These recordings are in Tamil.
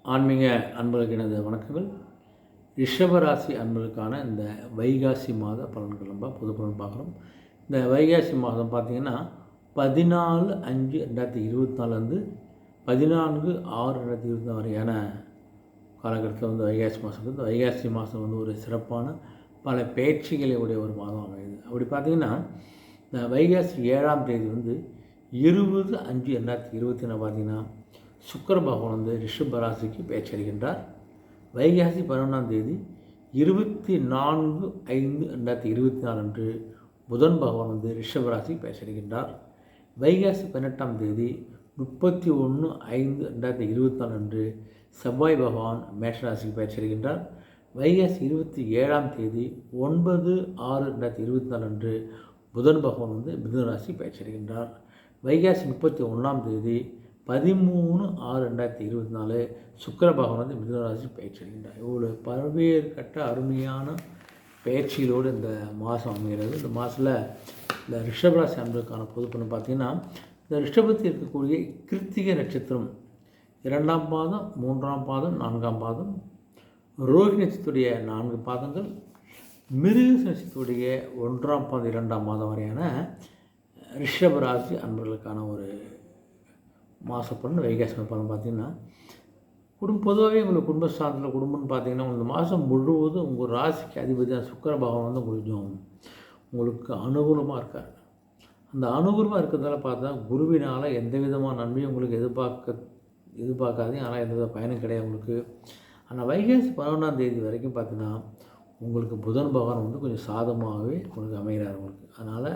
ஆன்மீக அன்பர்களுக்கு எனது வணக்கங்கள். ரிஷபராசி அன்பர்களுக்கான இந்த வைகாசி மாத பலன்கள் நம்ம பொது பலன் பார்க்குறோம். இந்த வைகாசி மாதம் பார்த்திங்கன்னா 14/5/2024 14/6/2024 வரையான காலகட்டத்தில் வந்து வைகாசி மாதம் இருக்குது. வைகாசி மாதம் வந்து ஒரு சிறப்பான பல பயிற்சிகளை உடைய ஒரு மாதம் அமையுது. அப்படி பார்த்திங்கன்னா இந்த வைகாசி 7ஆம் தேதி வந்து 20/5/2024 பார்த்திங்கன்னா சுக்கிர பகவான் வந்து ரிஷப ராசிக்கு பெயர்ச்சடைகின்றார். வைகாசி 11ஆம் தேதி 24/5/2024 அன்று புதன் பகவான் வந்து ரிஷப ராசிக்கு பெயர்ச்சடைகின்றார். வைகாசி 18ஆம் தேதி 31/5/2024 அன்று செவ்வாய் பகவான் மேஷராசிக்கு பெயர்ச்சடைகின்றார். வைகாசி 27ஆம் தேதி 9/6/2024 அன்று புதன் பகவான் வந்து மிதுன ராசி பெயர்ச்சடைகின்றார். வைகாசி 31ஆம் தேதி 13/6/2024 சுக்கிர பகவான் வந்து மிதுன ராசி பெயர்ச்சடைகின்றார். இவ்வளோ பல்வேறு கட்ட அருமையான பயிற்சிகளோடு இந்த மாதம் அமைகிறது. இந்த மாதத்தில் இந்த ரிஷபராசி அன்பர்களுக்கான பொது பலன் பார்த்திங்கன்னா, இந்த ரிஷபத்தில் இருக்கக்கூடிய கிருத்திகை நட்சத்திரம் 2ஆம் பாதம், 3ஆம் பாதம், 4ஆம் பாதம், ரோஹிணி நட்சத்திரத்துடைய 4 பாதங்கள், மிருக நட்சத்திரத்துடைய 1ஆம் பாதம் 2ஆம் மாதம் வரையான ரிஷபராசி அன்பர்களுக்கான ஒரு மாதப்பலன் வைகாசி பலன் பார்த்திங்கன்னா, பொதுவாகவே உங்களுக்கு குடும்பஸ்தானத்தில் குடும்பம்னு பார்த்திங்கன்னா இந்த மாதம் முழுவதும் உங்கள் ராசிக்கு அதிபதியான சுக்கிர பகவான் வந்து கொஞ்சம் உங்களுக்கு அனுகூலமாக இருக்கார். அந்த அனுகூலமாக இருக்கிறதால பார்த்தா குருவினால் எந்த விதமான நன்மையும் உங்களுக்கு எதிர்பார்க்காதீங்க. ஆனால் எந்த வித பயனும் கிடையாது உங்களுக்கு. ஆனால் வைகாசி 11ஆம் தேதி வரைக்கும் பார்த்தீங்கன்னா உங்களுக்கு புதன் பகவான் வந்து கொஞ்சம் சாதமாகவே உங்களுக்கு அமைகிறார் உங்களுக்கு. அதனால்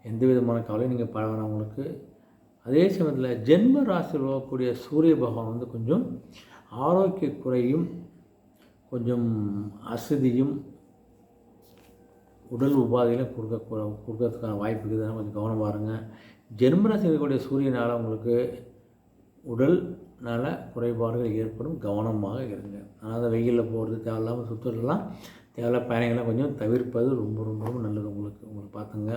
எந்த விதமான கவலையும் நீங்கள் பட வேணாம் உங்களுக்கு. அதே சமயத்தில் ஜென்ம ராசியில் வரக்கூடிய சூரிய பகவான் வந்து கொஞ்சம் ஆரோக்கிய குறையும், கொஞ்சம் அசதியும், உடல் உபாதையிலும் கொடுக்கறதுக்கான வாய்ப்பு இருக்குது. கொஞ்சம் கவனமாக இருங்க. ஜென்ம ராசியில் இருக்கக்கூடிய சூரியனால் உங்களுக்கு உடல் நல குறைபாடுகள் ஏற்படும், கவனமாக இருங்க. அதனால் வெயிலில் போகிறது, தேவையில்லாமல் சுற்றுலாம், தேவையில்லாத பயணங்கள்லாம் கொஞ்சம் தவிர்ப்பது ரொம்ப ரொம்ப ரொம்ப நல்லது உங்களுக்கு பார்த்துங்க.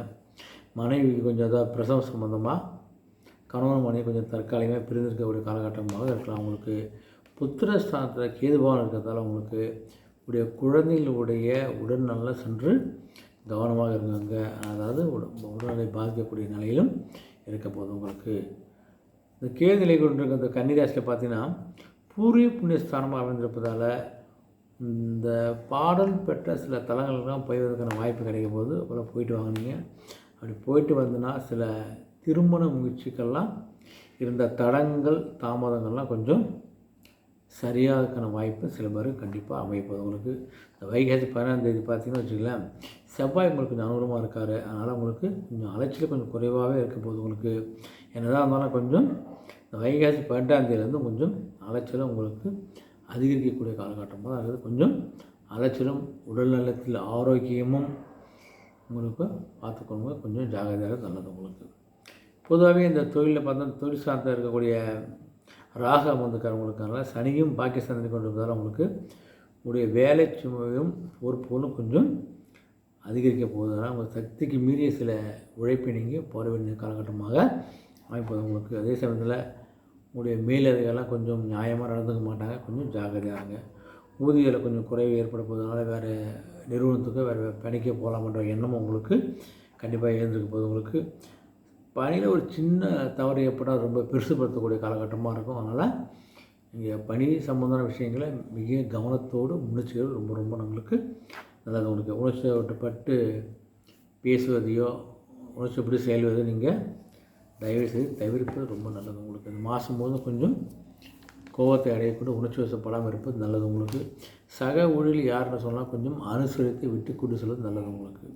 மனைவிக்கு கொஞ்சம் ஏதாவது பிரசவம் சம்மந்தமாக கணவன் மனைவி கொஞ்சம் தற்காலிகமாக பிரிந்திருக்கக்கூடிய காலகட்டமாக இருக்கலாம். உங்களுக்கு புத்திரஸ்தானத்தில் கேதுபாவன் இருக்கிறதால உங்களுக்கு உடைய குழந்தைகளுடைய உடல்நல சென்று கவனமாக இருங்க. அதாவது உடல்நிலை பாதிக்கக்கூடிய நிலையிலும் இருக்க போது உங்களுக்கு. இந்த கேது நிலை கொண்டிருக்க இந்த கன்னிராசியில் பார்த்தீங்கன்னா பூர்வீக புண்ணியஸ்தானமாக அமைந்திருப்பதால் இந்த பாடல் பெற்ற சில தலங்களுக்கெல்லாம் போய்வதற்கான வாய்ப்பு கிடைக்கும் போது அப்புறம் போயிட்டு வாங்கினீங்க. அப்படி போயிட்டு வந்தனா சில திருமண முயற்சிக்கெல்லாம் இருந்த தடங்கள் தாமதங்கள்லாம் கொஞ்சம் சரியாகக்கான வாய்ப்பு சில பேருக்கு கண்டிப்பாக அமைப்பது உங்களுக்கு. இந்த வைகாசி 11ஆம் தேதி பார்த்திங்கன்னு வச்சுக்கலாம், செவ்வாய் உங்களுக்கு கொஞ்சம் அனுகூலமாக இருக்கார். அதனால் உங்களுக்கு கொஞ்சம் அலைச்சல் கொஞ்சம் குறைவாகவே இருக்க போது உங்களுக்கு. என்னதான் இருந்தாலும் கொஞ்சம் இந்த வைகாசி 12ஆம் தேதியிலேருந்து கொஞ்சம் அலைச்சலும் உங்களுக்கு அதிகரிக்கக்கூடிய காலகட்டமாக தான் இருக்குது. கொஞ்சம் அலைச்சலும் உடல்நலத்தில் ஆரோக்கியமும் உங்களுக்கு பார்த்துக்கோங்க. கொஞ்சம் ஜாகிரதையாக நல்லது உங்களுக்கு. பொதுவாகவே இந்த தொழிலில் பார்த்தா தொழில் சார்ந்த இருக்கக்கூடிய ராகு அமர்ந்துக்காரங்களுக்கான சனியும் பாகிஸ்தானில் கொண்டு வந்தாலும் உங்களுக்கு உடைய வேலை சுமையும் பொறுப்புகளும் கொஞ்சம் அதிகரிக்க போகுதுனால் உங்கள் சக்திக்கு மீறிய சில உழைப்பை நீங்கள் போட வேண்டிய காலகட்டமாக அமைப்பது உங்களுக்கு. அதே சமயத்தில் உங்களுடைய மேலதிகாரிலாம் கொஞ்சம் நியாயமாக நடந்துக்க மாட்டாங்க. கொஞ்சம் ஜாகிரதையாங்க. ஊதியில் கொஞ்சம் குறைவு ஏற்பட போவதனால வேறு நிறுவனத்துக்கு வேறு பணிக்க போகலாமன்ற எண்ணம் உங்களுக்கு கண்டிப்பாக இருந்திருக்க போது உங்களுக்கு. பணியில் ஒரு சின்ன தவறு ஏற்பட்டால் ரொம்ப பெருசுப்படுத்தக்கூடிய காலகட்டமாக இருக்கும். அதனால் நீங்கள் பணி சம்பந்தமான விஷயங்களை மிக கவனத்தோடு முன்னெச்சரிக்கை ரொம்ப ரொம்ப நம்மளுக்கு நல்லது உங்களுக்கு. உணர்ச்சிப்பட்டு பேசுவதையோ உணர்ச்சிப்பட்டு செயல்வதையோ நீங்கள் தயவுசெய்து தவிர்ப்பது ரொம்ப நல்லது உங்களுக்கு. இந்த மாதம் போது கொஞ்சம் கோபத்தை அடையக்கூட உணர்ச்சி வசப்படாமல் இருப்பது நல்லது உங்களுக்கு. சக ஊழியர் யாருன்னு சொன்னால் கொஞ்சம் அனுசரித்து விட்டு கூட்டு செல்வது நல்லது உங்களுக்கு.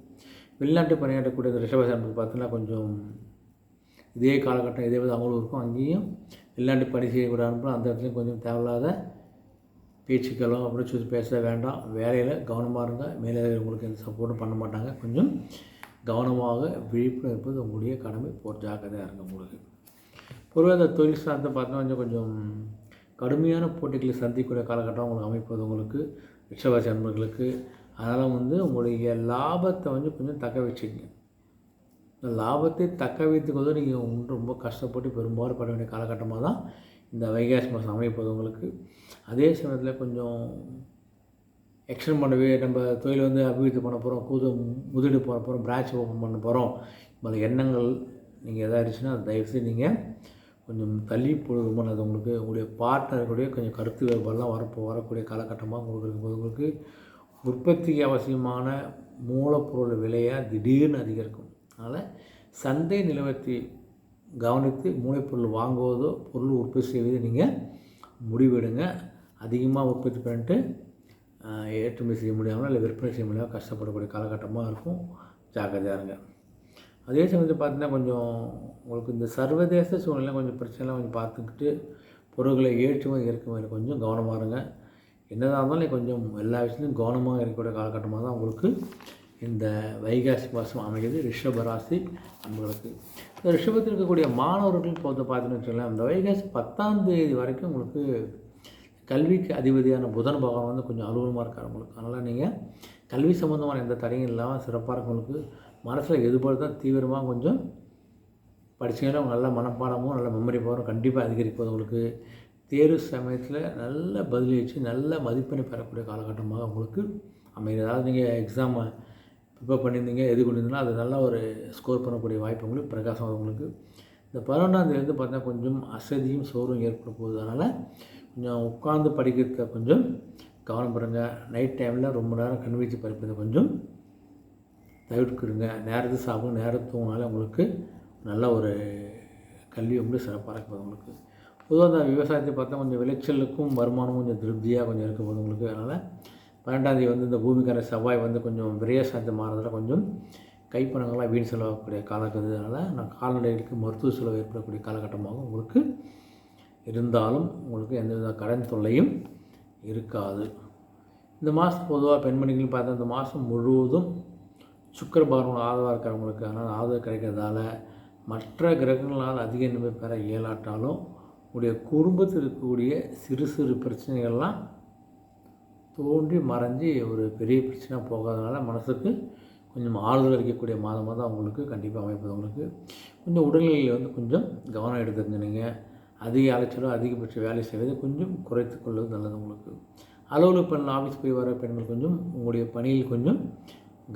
வெளிநாட்டு பணியாற்றக்கூடிய இந்த ரிஷபராசி பார்த்தீங்கன்னா கொஞ்சம் இதே காலகட்டம் இதே வித அவங்களும் இருக்கும். அங்கேயும் வெளிநாட்டு பணி செய்யக்கூட அனுப்பலாம். அந்த இடத்துலையும் கொஞ்சம் தேவையில்லாத பேச்சுக்களோ அப்படி சொல்லி பேச வேண்டாம். வேலையில் கவனமாக இருங்க. மேலே உங்களுக்கு எந்த சப்போர்ட்டும் பண்ண மாட்டாங்க. கொஞ்சம் கவனமாக விழிப்புணர்வு இருப்பது உங்களுடைய கடமை. ஜாக்கிரதையாக இருங்க உங்களுக்கு. பொதுவாக இந்த தொழில் சார்ந்த பார்த்தோன்னா கொஞ்சம் கடுமையான போட்டிகளை சந்திக்கக்கூடிய காலகட்டம் உங்களுக்கு அமைப்பது உங்களுக்கு ரிஷபராசி அன்பர்களுக்கு. அதனால் வந்து உங்களுடைய லாபத்தை வந்து கொஞ்சம் தக்க வச்சுக்கங்க. இந்த லாபத்தை தக்க வைத்துக்கொண்டு நீங்கள் ரொம்ப கஷ்டப்பட்டு பெரும்பாடு பட வேண்டிய காலகட்டமாக தான் இந்த வைகாசி மாதம் அமைப்பது உங்களுக்கு. அதே சமயத்தில் கொஞ்சம் எக்ஸ்டெண்ட் பண்ணவே நம்ம தொழில் வந்து அபிவிருத்தி பண்ண போகிறோம், முதலீடு பண்ண போகிறோம், பிரான்ச் ஓப்பன் பண்ண போகிறோம், அந்த எண்ணங்கள் நீங்கள் எதாக இருந்துச்சுன்னா அது தயவுசெய்து நீங்கள் கொஞ்சம் தள்ளி போடுறது ரொம்ப நல்லது. உங்களுக்கு உங்களுடைய பார்ட்னருடைய கொஞ்சம் கருத்து வேறுபாடெலாம் வரக்கூடிய காலகட்டமாக உங்களுக்கு இருக்கும்போது உங்களுக்கு உற்பத்திக்கு அவசியமான மூலப்பொருள் விலையாக திடீர்னு அதிகரிக்கும். அதனால் சந்தை நிலவரத்தை கவனித்து மூலப்பொருள் வாங்குவதோ பொருள் உற்பத்தி செய்வதோ நீங்கள் முடிவெடுங்க. அதிகமாக உற்பத்தி பண்ணிட்டு ஏற்றுமதி செய்ய முடியாமல் இல்லை விற்பனை செய்ய முடியாமல் கஷ்டப்படக்கூடிய காலகட்டமாக இருக்கும். ஜாக்கிரதையாக இருங்க. அதே சமயத்தில் பார்த்தீங்கன்னா கொஞ்சம் உங்களுக்கு இந்த சர்வதேச சூழ்நிலை கொஞ்சம் பிரச்சனைலாம் கொஞ்சம் பார்த்துக்கிட்டு பொருட்களை ஏற்றுமதி இறக்குமதி கொஞ்சம் கவனமாக இருங்க. என்னதான் இருந்தாலும் கொஞ்சம் எல்லா விஷயத்துலையும் கவனமாக இருக்கக்கூடிய காலகட்டமாக தான் உங்களுக்கு இந்த வைகாசி மாதம் அமைகிறது ரிஷபராசி அன்பர்களுக்கு. இந்த ரிஷபத்தில் இருக்கக்கூடிய மாணவர்கள் பார்த்தீங்கன்னு வச்சுக்கலாம், இந்த வைகாசி 10ஆம் தேதி வரைக்கும் உங்களுக்கு கல்விக்கு அதிபதியான புதன் பகவான் வந்து கொஞ்சம் அலுவலமாக இருக்கார் உங்களுக்கு. அதனால் நீங்கள் கல்வி சம்மந்தமான எந்த தடையும் இல்லாமல் சிறப்பாக இருக்கும். உங்களுக்கு மனசில் எதுபோல் தீவிரமாக கொஞ்சம் படித்தீங்கன்னா நல்ல மனப்பாடமும் நல்ல மெமரி பவரும் கண்டிப்பாக அதிகரிப்பது. உங்களுக்கு தேர்வு சமயத்தில் நல்ல பதில் வச்சு நல்ல மதிப்பெண்ணை பெறக்கூடிய காலகட்டமாக உங்களுக்கு அமைகிறது. அதாவது நீங்கள் எக்ஸாமை ப்ரிப்பேர் பண்ணியிருந்தீங்க, எது கொண்டிருந்தீங்கன்னா அது நல்லா ஒரு ஸ்கோர் பண்ணக்கூடிய வாய்ப்பு உங்களுக்கு பிரகாசம் உங்களுக்கு. இந்த 11ஆம் தேதியிலேருந்து பார்த்தீங்கன்னா கொஞ்சம் அசதியும் சோர்வும் ஏற்பட போகுது. அதனால் கொஞ்சம் உட்காந்து படிக்கிறத கொஞ்சம் கவனம் பெறுங்க. நைட் டைமில் ரொம்ப நேரம் கண் வச்சு படிப்பதை கொஞ்சம் தவிர்க்குறங்க. நேரத்துக்கு சாப்பிடும் நேரத்து தூங்கினாலே உங்களுக்கு நல்ல ஒரு கல்வி உங்களுக்கு சிறப்பாக இருக்குது உங்களுக்கு. பொதுவாக அந்த விவசாயத்தை பார்த்தா கொஞ்சம் விளைச்சலுக்கும் வருமானமும் கொஞ்சம் திருப்தியாக கொஞ்சம் இருக்க போகுது உங்களுக்கு. அதனால் 12ஆம் தேதி வந்து இந்த பூமிக்கான செவ்வாய் வந்து கொஞ்சம் விரயசாந்தி மாறுறதுல கொஞ்சம் கைப்பணங்களாக வீண் செலவாகக்கூடிய காலம் இருக்குது. அதனால் நான் கால்நடைகளுக்கு மருத்துவ செலவு ஏற்படக்கூடிய காலகட்டமாகவும் உங்களுக்கு இருந்தாலும் உங்களுக்கு எந்தவித கடன் தொல்லையும் இருக்காது. இந்த மாதம் பொதுவாக பெண்மணிகள் பார்த்தா இந்த மாதம் முழுவதும் சுக்கிர பகவான் ஆதரவாக இருக்கிறவங்களுக்கு, அதனால் ஆதரவு கிடைக்கிறதால மற்ற கிரகங்களால் அதிக நன்மை பெற இயலாட்டாலும் உங்களுடைய குடும்பத்தில் இருக்கக்கூடிய சிறு சிறு பிரச்சனைகள்லாம் தோன்றி மறைஞ்சி ஒரு பெரிய பிரச்சனை போகாதனால மனசுக்கு கொஞ்சம் ஆறுதல் அளிக்கக்கூடிய மாதமாக தான் உங்களுக்கு கண்டிப்பாக அமைப்பது. உங்களுக்கு கொஞ்சம் உடல்நிலையில் வந்து கொஞ்சம் கவனம் எடுத்துருங்க. நீங்கள் அதிக அலைச்சலோ அதிகபட்ச வேலை செய்வதை கொஞ்சம் குறைத்து கொள்வது நல்லது உங்களுக்கு. அலுவலக பெண் ஆஃபீஸ் போய் வர பெண்கள் கொஞ்சம் உங்களுடைய பணியில் கொஞ்சம்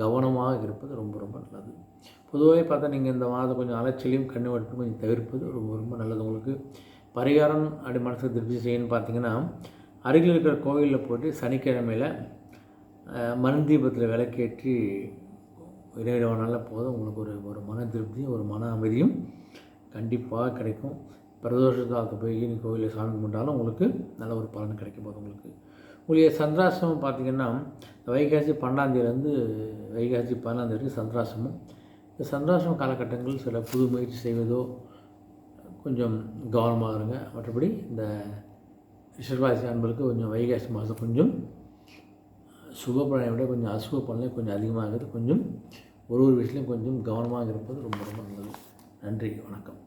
கவனமாக இருப்பது ரொம்ப ரொம்ப நல்லது. பொதுவாகவே பார்த்தா நீங்கள் இந்த மாதம் கொஞ்சம் அலைச்சலையும் கண்ணு வடுப்பு கொஞ்சம் தவிர்ப்பது ரொம்ப ரொம்ப நல்லது உங்களுக்கு. பரிகாரம் அப்படி மனசுக்கு திருப்தி செய்யணும்னு பார்த்தீங்கன்னா அருகில் இருக்கிற கோவிலில் போட்டு சனிக்கிழமையில் மண் தீபத்தில் விளக்கேற்றி இறைவனால போதும் உங்களுக்கு ஒரு மன திருப்தியும் ஒரு மன அமைதியும் கண்டிப்பாக கிடைக்கும். பிரதோஷத்துக்கு போய் நீ கோவிலில் சாமி கும்பிட்டாலும் உங்களுக்கு நல்ல ஒரு பலன் கிடைக்கும் போது உங்களுக்கு. உங்களுடைய சந்திராசிரமம் பார்த்திங்கன்னா வைகாசி 12ஆம் தேதியிலேருந்து வைகாசி 14ஆம் தேதி சந்திராசிரமம். இந்த சந்திராசிரம காலகட்டங்களில் சில புது முயற்சி செய்வதோ கொஞ்சம் கவனமாக இருங்க. மற்றபடி இந்த ரிஷபராசி அன்பர்களுக்கு கொஞ்சம் வைகாசி மாதம் கொஞ்சம் சுப பலனை விட கொஞ்சம் அசுப பலனை கொஞ்சம் அதிகமாக இருக்குது. கொஞ்சம் ஒரு விஷயத்துலையும் கொஞ்சம் கவனமாக இருப்பது ரொம்ப ரொம்ப நல்லது. நன்றி, வணக்கம்.